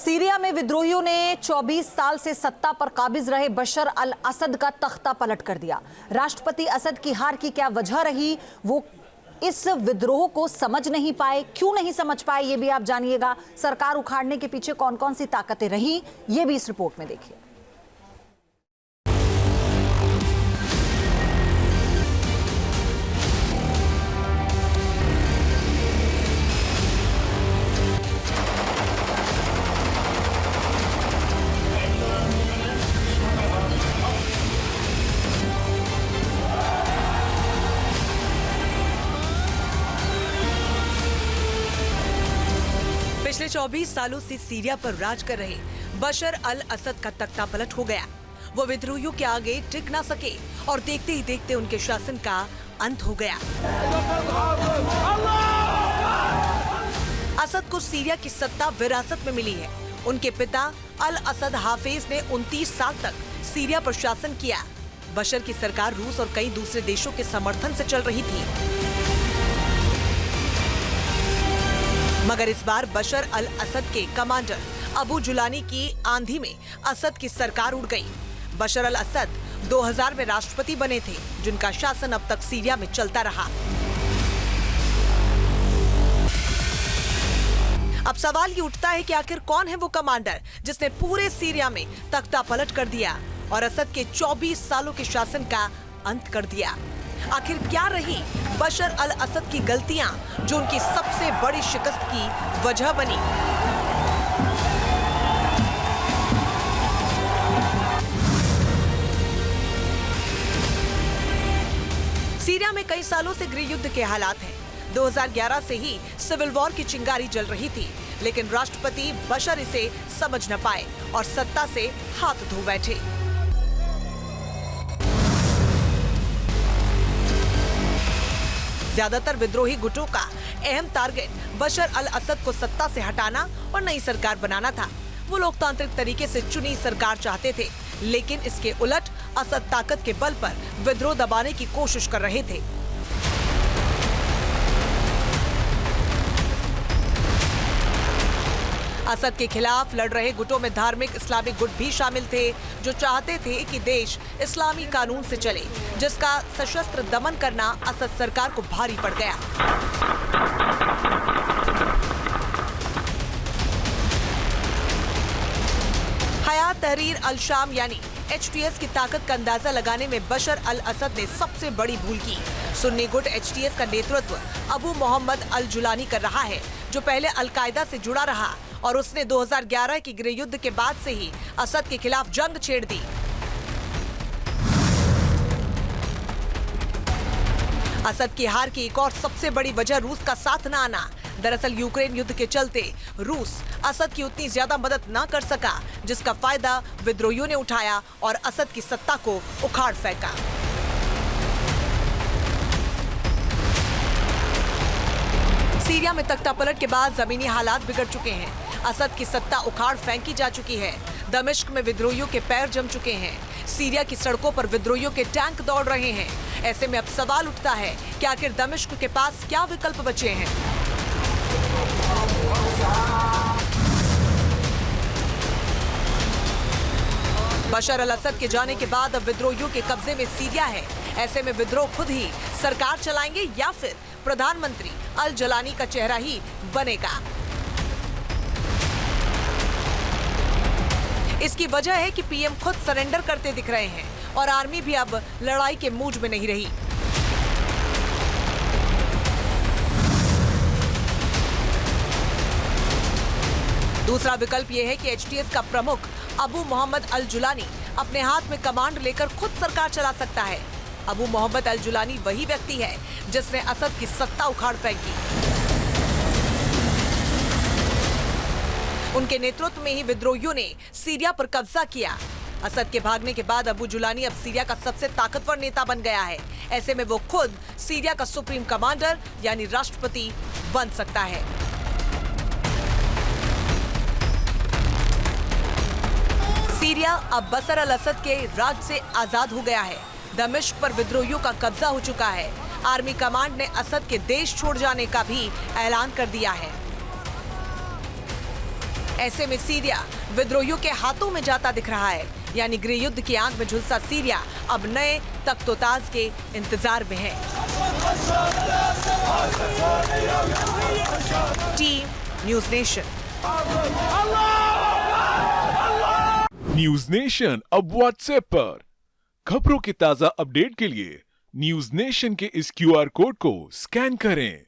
Syria में विद्रोहियों ने 24 साल से सत्ता पर काबिज रहे बशर अल असद का तख्ता पलट कर दिया। राष्ट्रपति असद की हार की क्या वजह रही, वो इस विद्रोह को समझ नहीं पाए, क्यों नहीं समझ पाए, ये भी आप जानिएगा। सरकार उखाड़ने के पीछे कौन कौन सी ताकतें रही, ये भी इस रिपोर्ट में देखिए। पिछले 24 सालों से सीरिया पर राज कर रहे बशर अल असद का तख्ता पलट हो गया। वो विद्रोहियों के आगे टिक ना सके और देखते ही देखते उनके शासन का अंत हो गया। असद को सीरिया की सत्ता विरासत में मिली है। उनके पिता अल असद हाफिज ने 29 साल तक सीरिया पर शासन किया। बशर की सरकार रूस और कई दूसरे देशों के समर्थन से चल रही थी, मगर इस बार बशर अल असद के कमांडर अबू जुलानी की आंधी में असद की सरकार उड़ गई। बशर अल असद 2000 में राष्ट्रपति बने थे, जिनका शासन अब तक सीरिया में चलता रहा। अब सवाल ये उठता है कि आखिर कौन है वो कमांडर जिसने पूरे सीरिया में तख्ता पलट कर दिया और असद के 24 सालों के शासन का अंत कर दिया। आखिर क्या रही बशर अल असद की गलतियां जो उनकी सबसे बड़ी शिकस्त की वजह बनी? सीरिया में कई सालों से गृह युद्ध के हालात हैं। 2011 से ही सिविल वॉर की चिंगारी जल रही थी, लेकिन राष्ट्रपति बशर इसे समझ न पाए और सत्ता से हाथ धो बैठे। ज्यादातर विद्रोही गुटों का अहम टारगेट बशर अल असद को सत्ता से हटाना और नई सरकार बनाना था। वो लोकतांत्रिक तरीके से चुनी सरकार चाहते थे, लेकिन इसके उलट असद ताकत के बल पर विद्रोह दबाने की कोशिश कर रहे थे। असद के खिलाफ लड़ रहे गुटों में धार्मिक इस्लामिक गुट भी शामिल थे, जो चाहते थे कि देश इस्लामी कानून से चले, जिसका सशस्त्र दमन करना असद सरकार को भारी पड़ गया। हयात तहरीर अल शाम यानी HTS की ताकत का अंदाजा लगाने में बशर अल असद ने सबसे बड़ी भूल की। सुन्नी गुट HTS का नेतृत्व अबू मोहम्मद अल जुलानी कर रहा है, जो पहले अल कायदा से जुड़ा रहा और उसने 2011 की गृह युद्ध के बाद से ही असद के खिलाफ जंग छेड़ दी। असद की हार की एक और सबसे बड़ी वजह रूस का साथ न आना। दरअसल यूक्रेन युद्ध के चलते रूस असद की उतनी ज्यादा मदद न कर सका, जिसका फायदा विद्रोहियों ने उठाया और असद की सत्ता को उखाड़ फेंका। सीरिया में तख्ता पलट के बाद जमीनी हालात बिगड़ चुके हैं। असद की सत्ता उखाड़ फेंकी जा चुकी है। दमिश्क में विद्रोहियों के पैर जम चुके हैं। सीरिया की सड़कों पर विद्रोहियों के टैंक दौड़ रहे हैं। ऐसे में अब सवाल उठता है कि आखिर दमिश्क के पास क्या विकल्प बचे हैं? बशर अल असद के जाने के बाद अब विद्रोहियों के कब्जे में सीरिया है। ऐसे में विद्रोह खुद ही सरकार चलाएंगे या फिर प्रधानमंत्री अल जलानी का चेहरा ही बनेगा? इसकी वजह है कि पीएम खुद सरेंडर करते दिख रहे हैं और आर्मी भी अब लड़ाई के मूड में नहीं रही। दूसरा विकल्प यह है कि HTS का प्रमुख अबू मोहम्मद अल जुलानी अपने हाथ में कमांड लेकर खुद सरकार चला सकता है। अबू मोहम्मद अल जुलानी वही व्यक्ति है जिसने असद की सत्ता उखाड़ फेंकी। उनके नेतृत्व में ही विद्रोहियों ने सीरिया पर कब्जा किया। असद के भागने के बाद अबू जुलानी अब सीरिया का सबसे ताकतवर नेता बन गया है। ऐसे में वो खुद सीरिया का सुप्रीम कमांडर यानी राष्ट्रपति बन सकता है। सीरिया अब बशर अल असद के राज से आजाद हो गया है। दमिश्क पर विद्रोहियों का कब्जा हो चुका है। आर्मी कमांड ने असद के देश छोड़ जाने का भी ऐलान कर दिया है। ऐसे में सीरिया विद्रोहियों के हाथों में जाता दिख रहा है, यानी गृह युद्ध की आंख में झुलसा सीरिया अब नए तख्तोताज के इंतजार में है। Team news nation. News nation अब व्हाट्सएप पर खबरों के ताजा अपडेट के लिए न्यूज नेशन के इस QR कोड को स्कैन करें।